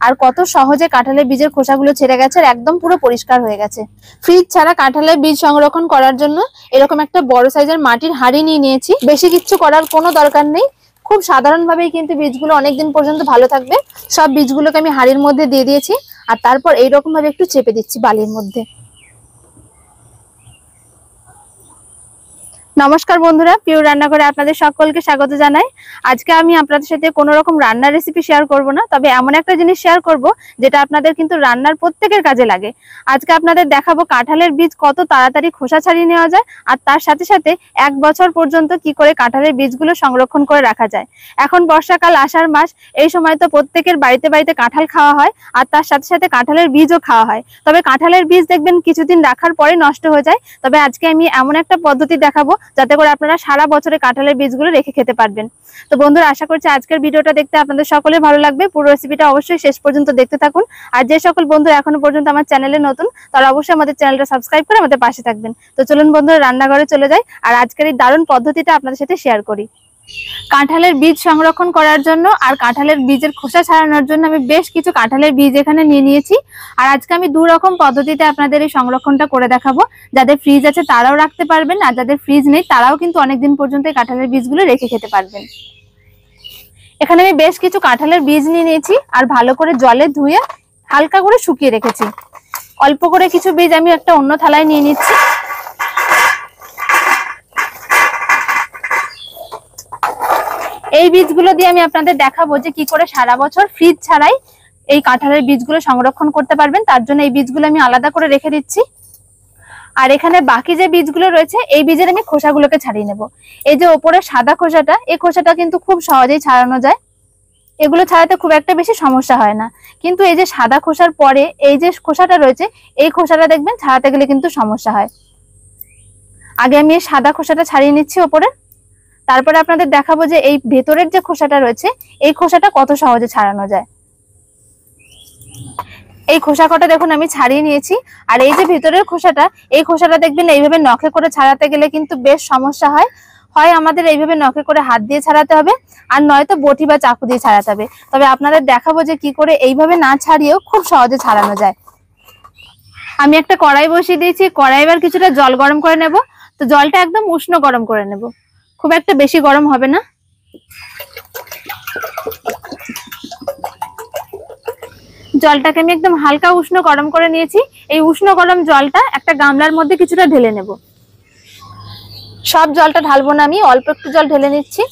আর কত সহজে কাঁঠালের বীজের খোসাগুলো ছেড়ে গেছে আর একদম পুরো পরিষ্কার হয়ে গেছে। ফ্রিজ ছাড়া কাঁঠালের বীজ সংরক্ষণ করার জন্য এরকম একটা বড় সাইজের মাটির হাঁড়ি নিয়ে নিয়েছি। বেশি কিচ্ছু করার কোনো দরকার নেই, খুব সাধারণভাবেই কিন্তু বীজগুলো অনেকদিন পর্যন্ত ভালো থাকবে। সব বীজগুলোকে আমি হাঁড়ির মধ্যে দিয়ে দিয়েছি আর তারপর এইরকম ভাবে একটু চেপে দিচ্ছি বালির মধ্যে। নমস্কার বন্ধুরা, পিওর রান্নাঘরে আপনাদের সকলকে স্বাগত জানাই। আজকে আমি আপনাদের সাথে কোনো রকম রান্নার রেসিপি শেয়ার করব না, তবে এমন একটা জিনিস শেয়ার করব যেটা আপনাদের কিন্তু রান্নার প্রত্যেকের কাজে লাগে। আজকে আপনাদের দেখাবো কাঁঠালের বীজ কত তাড়াতাড়ি খোসা ছাড়িয়ে নেওয়া যায়, আর তার সাথে সাথে 1 বছর পর্যন্ত কি করে কাঁঠালের বীজগুলো সংরক্ষণ করে রাখা যায়। এখন বর্ষাকাল, আষাঢ় মাস, এই সময় তো প্রত্যেকের বাড়িতে বাড়িতে কাঁঠাল খাওয়া হয়, আর তার সাথে সাথে কাঁঠালের বীজও খাওয়া হয়। তবে কাঁঠালের বীজ দেখবেন কিছুদিন রাখার পরে নষ্ট হয়ে যায়। তবে আজকে আমি এমন একটা পদ্ধতি দেখাবো যাতে করে আপনারা সারা বছরে কাঁঠালের বীজগুলো রেখে খেতে পারবেন। তো বন্ধুরা, আশা করছি আজকের ভিডিওটা দেখতে আপনাদের সকলের ভালো লাগবে। পুরো রেসিপিটা অবশ্যই শেষ পর্যন্ত দেখতে থাকুন। আর যে সকল বন্ধু এখনো পর্যন্ত আমার চ্যানেলে নতুন, তারা অবশ্যই আমাদের চ্যানেলটা সাবস্ক্রাইব করে আমাদের পাশে থাকবেন। তো চলুন বন্ধুরা, রান্নাঘরে চলে যাই আর আজকের এই দারুণ পদ্ধতিটা আপনাদের সাথে শেয়ার করি। কাঁঠালের বীজ সংরক্ষণ করার জন্য আর কাঁঠালের বীজের খোসা ছাড়ানোর জন্য আমি বেশ কিছু কাঁঠালের বীজ এখানে নিয়ে নিয়েছি। আর আজকে আমি 2 রকম পদ্ধতিতে আপনাদের এই সংরক্ষণটা করে দেখাবো। যাদের ফ্রিজ আছে তারাও রাখতে পারবেন, আর যাদের ফ্রিজ নেই তারাও কিন্তু অনেকদিন পর্যন্ত এই কাঁঠালের বীজগুলো রেখে খেতে পারবেন। এখানে আমি বেশ কিছু কাঁঠালের বীজ নিয়ে নিয়েছি আর ভালো করে জলে ধুয়ে হালকা করে শুকিয়ে রেখেছি। অল্প করে কিছু বীজ আমি একটা অন্য থালায় নিয়ে নিচ্ছি। এই বীজগুলো দিয়ে আমি আপনাদের দেখাবো যে কি করে সারা বছর ফ্রিজ ছাড়াই এই কাঁঠালের বীজগুলো সংরক্ষণ করতে পারবেন। তার জন্য এই বীজগুলো আমি আলাদা করে রেখে দিচ্ছি। আর এখানে বাকি যে বীজগুলো রয়েছে এই বীজের আমি খোসাগুলোকে ছাড়িয়ে নেব। এই যে ওপরের সাদা খোসাটা, এই খোসাটা কিন্তু খুব সহজেই ছাড়ানো যায়, এগুলো ছাড়াতে খুব একটা বেশি সমস্যা হয় না। কিন্তু এই যে সাদা খোসার পরে এই যে খোসাটা রয়েছে, এই খোসাটা দেখবেন ছাড়াতে গেলে কিন্তু সমস্যা হয়। আগে আমি এই সাদা খোসাটা ছাড়িয়ে নিচ্ছি ওপরে, তারপরে আপনাদের দেখাবো যে এই ভেতরের যে খোসাটা রয়েছে এই খোসাটা কত সহজে ছাড়ানো যায়। এই খোসা কটা দেখুন আমি ছাড়িয়ে নিয়েছি। আর এই যে ভেতরের খোসাটা, এই খোসাটা দেখবেন এইভাবে নখে করে ছাড়াতে গেলে কিন্তু বেশ সমস্যা হয়। হয় আমাদের এইভাবে নখে করে হাত দিয়ে ছাড়াতে হবে, আর নয়তো বটি বা চাকু দিয়ে ছাড়াতে হবে। তবে আপনাদের দেখাবো যে কি করে এইভাবে না ছাড়িয়েও খুব সহজে ছাড়ানো যায়। আমি একটা কড়াই বসিয়ে দিয়েছি, কড়াই এবার কিছুটা জল গরম করে নেব। তো জলটা একদম উষ্ণ গরম করে নেব, খুব একটা বেশি গরম হবে না। জলটাকে আমি একদম হালকা উষ্ণ গরম করে নিয়েছি। এই উষ্ণ গরম জলটা একটা গামলার মধ্যে কিছুটা ঢেলে নেব। সব জলটা ঢালবো না, আমি অল্প একটু জল ঢেলে নিচ্ছি।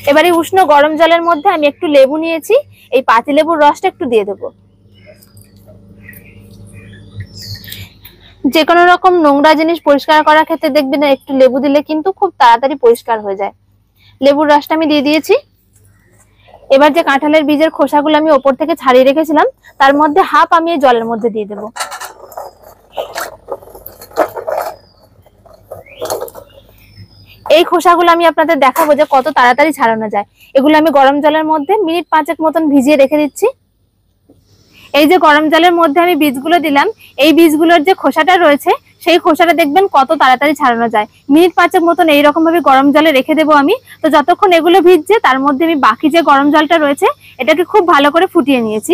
এবার এই উষ্ণ গরম জলের মধ্যে আমি একটু লেবু নিয়েছি, এই পাতিলেবুর রসটা একটু দিয়ে দেবো। যে কোনো রকম নোংরা জিনিস পরিষ্কার করার ক্ষেত্রে দেখবেন একটু লেবু দিলে কিন্তু খুব তাড়াতাড়ি পরিষ্কার হয়ে যায়। লেবুর রসটা আমি দিয়ে দিয়েছি। এবার যে কাঁঠালের বীজের খোসাগুলো আমি ওপর থেকে ছাড়িয়ে রেখেছিলাম তার মধ্যে হাফ আমি এই জলের মধ্যে দিয়ে দেব। এই খোসাগুলো আমি আপনাদের দেখাবো যে কত তাড়াতাড়ি ছাড়ানো যায়। এগুলো আমি গরম জলের মধ্যে মিনিট 5 মতন ভিজিয়ে রেখে দিচ্ছি। এই যে গরম জলের মধ্যে আমি বীজগুলো দিলাম, এই বীজগুলোর যে খোসাটা রয়েছে সেই খোসাটা দেখবেন কত তাড়াতাড়ি ছাড়ানো যায়। মিনিট 5 মতন এইরকম ভাবে গরম জলে রেখে দেবো আমি। তো যতক্ষণ এগুলো ভিজছে তার মধ্যে আমি বাকি যে গরম জলটা রয়েছে এটাকে খুব ভালো করে ফুটিয়ে নিয়েছি।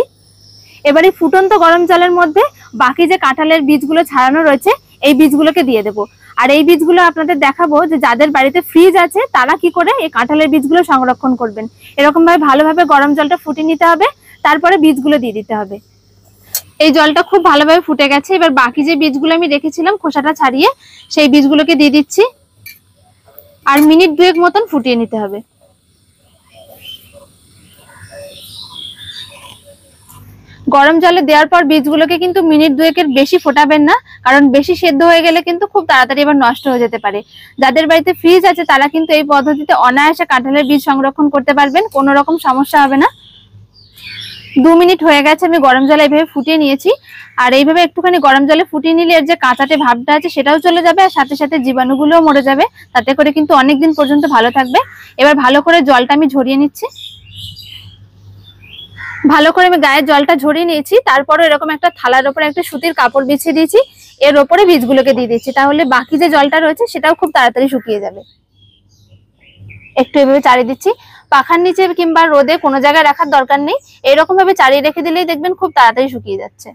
এবার এই ফুটন্ত গরম জলের মধ্যে বাকি যে কাঁঠালের বীজগুলো ছাড়ানো রয়েছে এই বীজগুলোকে দিয়ে দেবো। আর এই বীজগুলো আপনাদের দেখাবো যে যাদের বাড়িতে ফ্রিজ আছে তারা কি করে এই কাঁঠালের বীজগুলো সংরক্ষণ করবেন। এরকম ভাবে ভালোভাবে গরম জলটা ফুটিয়ে নিতে হবে, তারপরে বীজগুলো দিয়ে দিতে হবে। এই জলটা খুব ভালোভাবে ফুটে গেছে। এবার বাকি যে বীজগুলো আমি রেখেছিলাম খোসাটা ছাড়িয়ে সেই বীজগুলোকে দিয়ে দিচ্ছি, আর মিনিট 2 মতন ফুটিয়ে নিতে হবে। গরম জলে দেওয়ার পর বীজগুলোকে কিন্তু মিনিট 2 বেশি ফোটাবেন না, কারণ বেশি সেদ্ধ হয়ে গেলে কিন্তু খুব তাড়াতাড়ি এবার নষ্ট হয়ে যেতে পারে। যাদের বাড়িতে ফ্রিজ আছে তারা কিন্তু এই পদ্ধতিতে অনায়াসে কাঁঠালের বীজ সংরক্ষণ করতে পারবেন, কোনো রকম সমস্যা হবে না। 2 মিনিট হয়ে গেছে, আমি গরম জলে এইভাবে ফুটিয়ে নিয়েছি। আর এইভাবে একটুখানি গরম জলে ফুটিয়ে নিলে এর যে কাঁচাটে ভাবটা আছে সেটাও চলে যাবে, আর সাথে সাথে জীবাণুগুলোও মরে যাবে। তাতে করে কিন্তু অনেকদিন পর্যন্ত ভালো থাকবে। এবার ভালো করে জলটা আমি ঝরিয়ে নিচ্ছি। ভালো করে আমি গায়ের জলটা ঝরিয়ে নিয়েছি। তারপরে এরকম একটা থালার উপরে একটা সুতির কাপড় বিছিয়ে দিয়েছি, এর ওপরে বীজগুলোকে দিয়ে দিচ্ছি। তাহলে বাকি যে জলটা রয়েছে সেটাও খুব তাড়াতাড়ি শুকিয়ে যাবে। একটু এভাবে চাড়িয়ে দিচ্ছি। পাখার নিচে কিংবা রোদে কোনো জায়গায় রাখার দরকার নেই, এরকম ভাবে চারিয়ে রেখে দিলেই দেখবেন খুব তাড়াতাড়ি শুকিয়ে যাচ্ছে।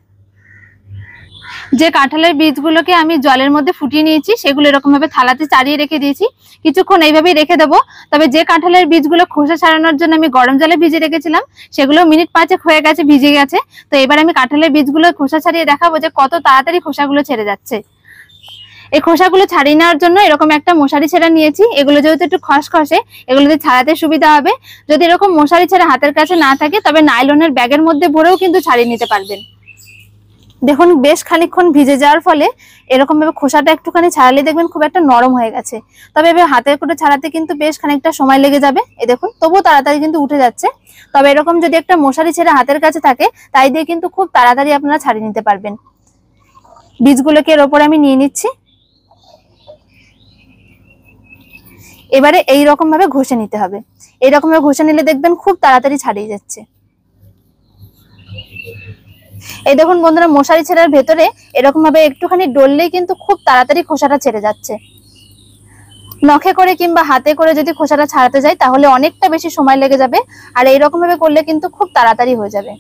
যে কাঁঠালের বীজগুলোকে আমি জলের মধ্যে ফুটিয়ে নিয়েছি সেগুলো এরকম ভাবে থালাতে চাড়িয়ে রেখে দিয়েছি, কিছুক্ষণ এইভাবেই রেখে দেবো। তবে যে কাঁঠালের বীজগুলো খোসা ছাড়ানোর জন্য আমি গরম জলে ভিজিয়ে রেখেছিলাম সেগুলো মিনিট 5 হয়ে গেছে, ভিজে গেছে। তো এবার আমি কাঁঠালের বীজগুলো খোসা ছাড়িয়ে দেখাবো যে কত তাড়াতাড়ি খোসাগুলো ছেড়ে যাচ্ছে। এই খোসাগুলো ছাড়িয়ে নেওয়ার জন্য এরকম একটা মশারি ছেঁড়া নিয়েছি, এগুলো যেহেতু একটু খসখসে এগুলোতে ছাড়াতে সুবিধা হবে। যদি এরকম মশারি ছেঁড়া হাতের কাছে না থাকে তবে নাইলনের ব্যাগের মধ্যে ভরেও কিন্তু ছাড়িয়ে নিতে পারবেন। দেখুন বেশ খানিকক্ষণ ভিজে যাওয়ার ফলে এরকম ভাবে খোসাটা একটুখানি ছাড়ালে দেখবেন খুব একটা নরম হয়ে গেছে। তবে এবার হাতে করে ছাড়াতে কিন্তু বেশ খানিকটা সময় লেগে যাবে, এই দেখুন তবুও তাড়াতাড়ি কিন্তু উঠে যাচ্ছে। তবে এরকম যদি একটা মশারি ছেঁড়া হাতের কাছে থাকে তাই দিয়ে কিন্তু খুব তাড়াতাড়ি আপনারা ছাড়িয়ে নিতে পারবেন। বীজগুলোকে এর ওপরে আমি নিয়ে নিচ্ছি, এবারে এইরকম ভাবে ঘষে নিতে হবে। এইরকম ভাবে ঘষে নিলে দেখবেন খুব তাড়াতাড়ি ছাড়িয়ে যাচ্ছে। এই দেখুন বন্ধুরা, মশারি ছেঁড়ার ভেতরে এরকম ভাবে একটুখানি ডললেই কিন্তু খুব তাড়াতাড়ি খোসাটা ছেড়ে যাচ্ছে। নখে করে কিংবা হাতে করে যদি খোসাটা ছাড়াতে যাই তাহলে অনেকটা বেশি সময় লেগে যাবে, আর এইরকম ভাবে করলে কিন্তু খুব তাড়াতাড়ি হয়ে যাবে।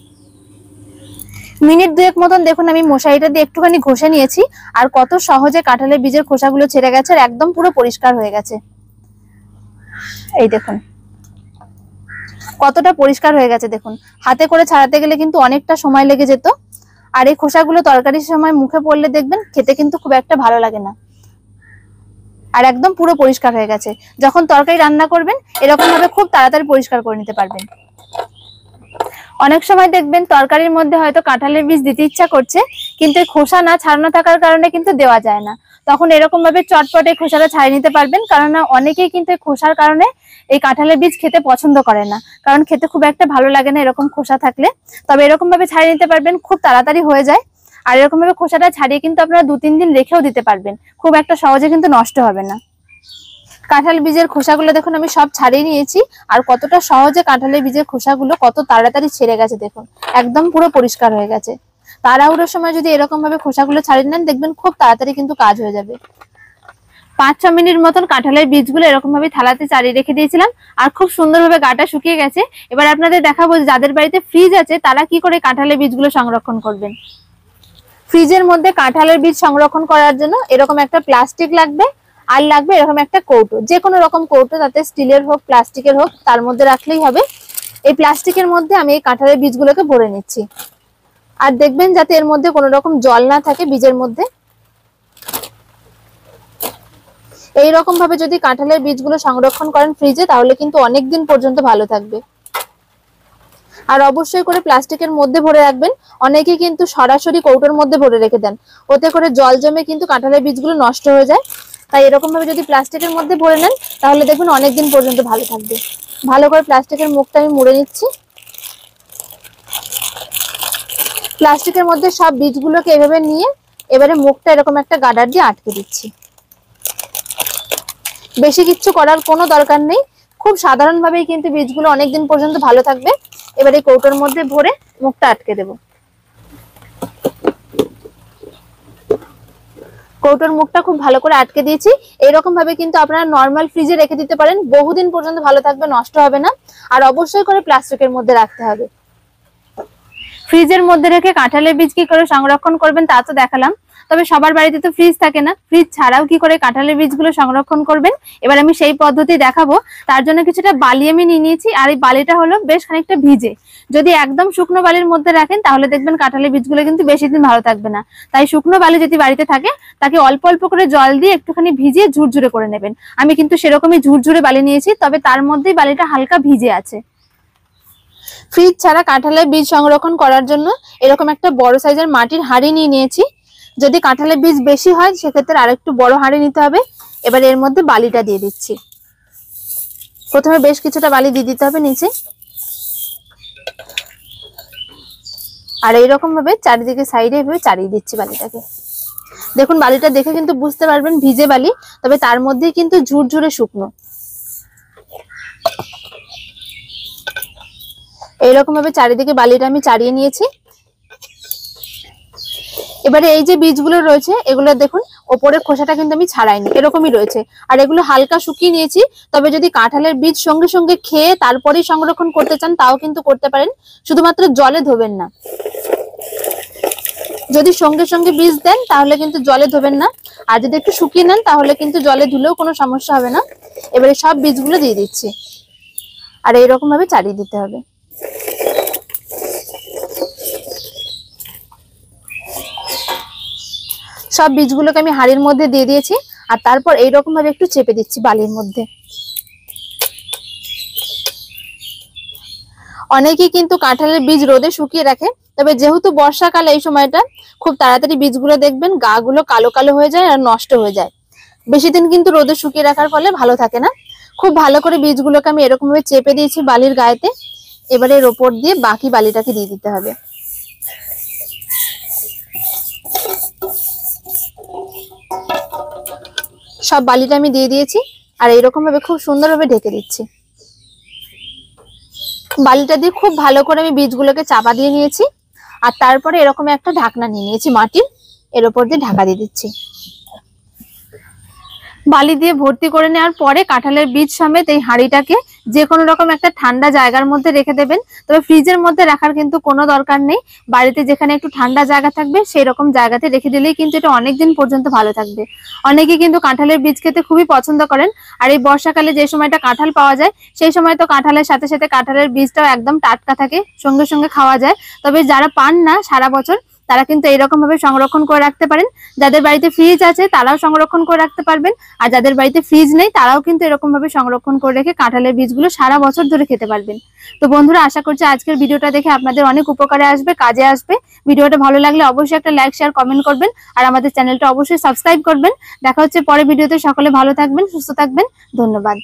মিনিট 2 মতন দেখুন আমি মশারিটা দিয়ে একটুখানি ঘষে নিয়েছি, আর কত সহজে কাঁঠালের বীজের খোসাগুলো ছেড়ে গেছে আর একদম পুরো পরিষ্কার হয়ে গেছে। এই দেখুন কতটা পরিষ্কার হয়ে গেছে, দেখুন হাতে করে ছাড়াতে গেলে কিন্তু অনেকটা সময় লেগে যেত। আর এই খোসাগুলো তরকারির সময় মুখে পড়লে দেখবেন খেতে কিন্তু খুব একটা ভালো লাগে না। আর একদম পুরো পরিষ্কার হয়ে গেছে। যখন তরকারি রান্না করবেন এরকম ভাবে খুব তাড়াতাড়ি পরিষ্কার করে নিতে পারবেন। অনেক সময় দেখবেন তরকারির মধ্যে হয়তো কাঁঠালের বীজ দিতে ইচ্ছা করছে কিন্তু খোসা না ছাড়ানো থাকার কারণে কিন্তু দেওয়া যায় না, তখন এরকম ভাবে চটপটে খোসাটা ছাড়িয়ে নিতে পারবেন। কারণ অনেকেই কিন্তু খোসার কারণে এই কাঁঠালের বীজ খেতে পছন্দ করে না, কারণ খেতে খুব একটা ভালো লাগে না এরকম খোসা থাকলে। তবে এরকম ভাবে ছাড়িয়ে নিতে পারবেন, খুব তাড়াতাড়ি হয়ে যায়। আর এরকম ভাবে খোসাটা ছাড়িয়ে কিন্তু আপনারা 2-3 দিন রেখেও দিতে পারবেন, খুব একটা সহজে কিন্তু নষ্ট হবে না। কাঁঠাল বীজের খোসাগুলো দেখুন আমি সব ছাড়িয়ে নিয়েছি, আর কতটা সহজে কাঁঠালের বীজের খোসাগুলো কত তাড়াতাড়ি ছেড়ে গেছে, দেখুন একদম পুরো পরিষ্কার হয়ে গেছে। তাড়াহুড়োর সময় যদি এরকম ভাবে খোসাগুলো ছাড়িয়ে নেন দেখবেন খুব তাড়াতাড়ি কিন্তু কাজ হয়ে যাবে। 5-6 মিনিট মতন কাঁঠালের বীজগুলো এরকম ভাবে থালাতে চাড়িয়ে রেখে দিয়েছিলাম, আর খুব সুন্দরভাবে গাটা শুকিয়ে গেছে। এবার আপনাদের দেখাবো যাদের বাড়িতে ফ্রিজ আছে তারা কি করে কাঁঠালের বীজগুলো সংরক্ষণ করবেন। ফ্রিজের মধ্যে কাঁঠালের বীজ সংরক্ষণ করার জন্য এরকম একটা প্লাস্টিক লাগবে, আর লাগবে এরকম একটা কৌটো, যে কোনো রকম কৌটো, তাতে স্টিলের হোক প্লাস্টিকের হোক, তার মধ্যে রাখলেই হবে। এই প্লাস্টিকের মধ্যে আমি এই কাঁঠালের বীজগুলোকে ভরে নিচ্ছি, আর দেখবেন যাতে এর মধ্যে কোনো রকম জল না থাকে বীজের মধ্যে। এইরকম ভাবে যদি কাঁঠালের বীজগুলো সংরক্ষণ করেন ফ্রিজে তাহলে কিন্তু অনেক দিন পর্যন্ত ভালো থাকবে। আর অবশ্যই করে প্লাস্টিকের মধ্যে ভরে রাখবেন, অনেকে কিন্তু সরাসরি কৌটোর মধ্যে ভরে রেখে দেন, ওতে করে জল জমে কিন্তু কাঁঠালের বীজগুলো নষ্ট হয়ে যায়। তাই এরকম ভাবে যদি প্লাস্টিকের মধ্যে ভরে নেন তাহলে দেখবেন অনেকদিন পর্যন্ত ভালো থাকবে। ভালো করে প্লাস্টিকের মুখটা আমি মুড়ে নিচ্ছি। প্লাস্টিকের মধ্যে সব বীজগুলোকে এভাবে নিয়ে এবারে মুখটা এরকম একটা গার্ডার দিয়ে আটকে দিচ্ছি। বেশি কিচ্ছু করার কোনো দরকার নেই, খুব সাধারণভাবেই কিন্তু বীজগুলো অনেকদিন পর্যন্ত ভালো থাকবে। এবার এই কৌটোর মধ্যে ভরে মুখটা আটকে দেব। কৌটোর মুখটা খুব ভালো করে আটকে দিয়েছি। এইরকম ভাবে কিন্তু আপনারা নর্মাল ফ্রিজে রেখে দিতে পারেন, বহুদিন পর্যন্ত ভালো থাকবে, নষ্ট হবে না। আর অবশ্যই করে প্লাস্টিকের মধ্যে রাখতে হবে। ফ্রিজের মধ্যে রেখে কাঁঠালের বীজ কি করে সংরক্ষণ করবেন তা তো দেখালাম, তবে সবার বাড়িতে তো ফ্রিজ থাকে না, ফ্রিজ ছাড়াও কি করে কাঁঠালের বীজগুলো সংরক্ষণ করবেন এবার আমি সেই পদ্ধতি দেখাবো। তার জন্য কিছুটা বালি আমি নিয়ে নিয়েছি, আর এই বালিটা হলো বেশ খানিকটা ভিজে। যদি একদম শুকনো বালির মধ্যে রাখেন তাহলে দেখবেন কাঁঠালের বীজগুলো কিন্তু বেশি দিন ভালো থাকবে না। তাই শুকনো বালি যদি বাড়িতে থাকে তাকে অল্প অল্প করে জল দিয়ে একটুখানি ভিজিয়ে ঝুরঝুরে করে নেবেন। আমি কিন্তু সেরকমই ঝুরঝুরে বালি নিয়েছি, তবে তার মধ্যেই বালিটা হালকা ভিজে আছে। ফ্রিজ ছাড়া কাঁঠালের বীজ সংরক্ষণ করার জন্য এরকম একটা বড় সাইজের মাটির হাঁড়ি নিয়ে নিয়েছি। যদি কাঁঠালের বীজ বেশি হয় সেক্ষেত্রে আরেকটু বড় হাঁড়ি নিতে হবে। এবার এর মধ্যে বালিটা দিয়ে দিচ্ছি। প্রথমে বেশ কিছুটা বালি দিয়ে দিতে হবে নিচে, আর এইরকম ভাবে চারিদিকে সাইডে এভাবে চারিয়ে দিচ্ছি বালিটাকে। দেখুন বালিটা দেখে কিন্তু বুঝতে পারবেন ভিজে বালি, তবে তার মধ্যেই কিন্তু ঝুরঝুরে শুকনো। এইরকম ভাবে চারিদিকে বালিটা আমি চারিয়ে নিয়েছি। এবারে এই যে বীজগুলো রয়েছে এগুলো দেখুন ওপরের খোসাটা কিন্তু আমি ছাড়াইনি, এরকমই রয়েছে। আর এগুলো হালকা শুকিয়ে নিয়েছি। তবে যদি কাঁঠালের বীজ সঙ্গে সঙ্গে খেয়ে তারপরেই সংরক্ষণ করতে চান তাও কিন্তু করতে পারেন, শুধুমাত্র জলে ধোবেন না। যদি সঙ্গে সঙ্গে বীজ দেন তাহলে কিন্তু জলে ধোবেন না, আর যদি একটু শুকিয়ে নেন তাহলে কিন্তু জলে ধুলেও কোনো সমস্যা হবে না। এবারে সব বীজগুলো দিয়ে দিচ্ছি, আর এইরকম ভাবে চালিয়ে দিতে হবে। সব বীজগুলোকে আমি হাঁড়ির মধ্যে দিয়ে দিয়েছি, আর তারপর এইরকম ভাবে একটু চেপে দিচ্ছি বালির মধ্যে। অনেকেই কিন্তু কাঁঠালের বীজ রোদে শুকিয়ে রাখে, তবে যেহেতু বর্ষাকালে এই সময়টা খুব তাড়াতাড়ি বীজগুলো দেখবেন গাগুলো কালো কালো হয়ে যায় আর নষ্ট হয়ে যায়। বেশি দিন কিন্তু রোদে শুকিয়ে রাখার ফলে ভালো থাকে না। খুব ভালো করে বীজগুলোকে আমি এরকম ভাবে চেপে দিয়েছি বালির গায়েতে। এবারে এর ওপর দিয়ে বাকি বালিটাকে দিয়ে দিতে হবে। সব বালিটা আমি দিয়ে দিয়েছি, আর এইরকম ভাবে খুব সুন্দরভাবে ঢেকে দিচ্ছি। বালিটা দিয়ে খুব ভালো করে আমি বীজগুলোকে চাপা দিয়ে নিয়েছি, আর তারপরে এরকম একটা ঢাকনা নিয়ে নিয়েছি মাটির, এর উপর দিয়ে ঢাকা দিয়ে দিচ্ছি। বালি দিয়ে ভর্তি করে নেওয়ার পরে কাঁঠালের বীজ সমেত এই হাঁড়িটাকে যে কোনো রকম একটা ঠান্ডা জায়গার মধ্যে রেখে দেবেন। তবে ফ্রিজের মধ্যে রাখার কিন্তু কোনো দরকার নেই, বাড়িতে যেখানে একটু ঠান্ডা জায়গা থাকবে সেই রকম জায়গাতে রেখে দিলেই কিন্তু এটা অনেকদিন পর্যন্ত ভালো থাকবে। অনেকে কিন্তু কাঁঠালের বীজ খেতে খুবই পছন্দ করেন, আর এই বর্ষাকালে যে সময়টা কাঁঠাল পাওয়া যায় সেই সময় তো কাঁঠালের সাথে সাথে কাঁঠালের বীজটাও একদম টাটকা থাকে, সঙ্গে সঙ্গে খাওয়া যায়। তবে যারা পান না সারা বছর তারা কিন্তু এইরকম ভাবে সংরক্ষণ করে রাখতে পারেন। যাদের বাড়িতে ফ্রিজ আছে তারাও সংরক্ষণ করে রাখতে পারবেন, আর যাদের বাড়িতে ফ্রিজ নেই তারাও কিন্তু এরকম ভাবে সংরক্ষণ করে রেখে কাঁঠালের বীজগুলো সারা বছর ধরে খেতে পারবেন। তো বন্ধুরা, আশা করছি আজকের ভিডিওটা দেখে আপনাদের অনেক উপকারে আসবে, কাজে আসবে। ভিডিওটা ভালো লাগলে অবশ্যই একটা লাইক শেয়ার কমেন্ট করবেন, আর আমাদের চ্যানেলটা অবশ্যই সাবস্ক্রাইব করবেন। দেখা হচ্ছে পরের ভিডিওতে। সকলে ভালো থাকবেন, সুস্থ থাকবেন। ধন্যবাদ।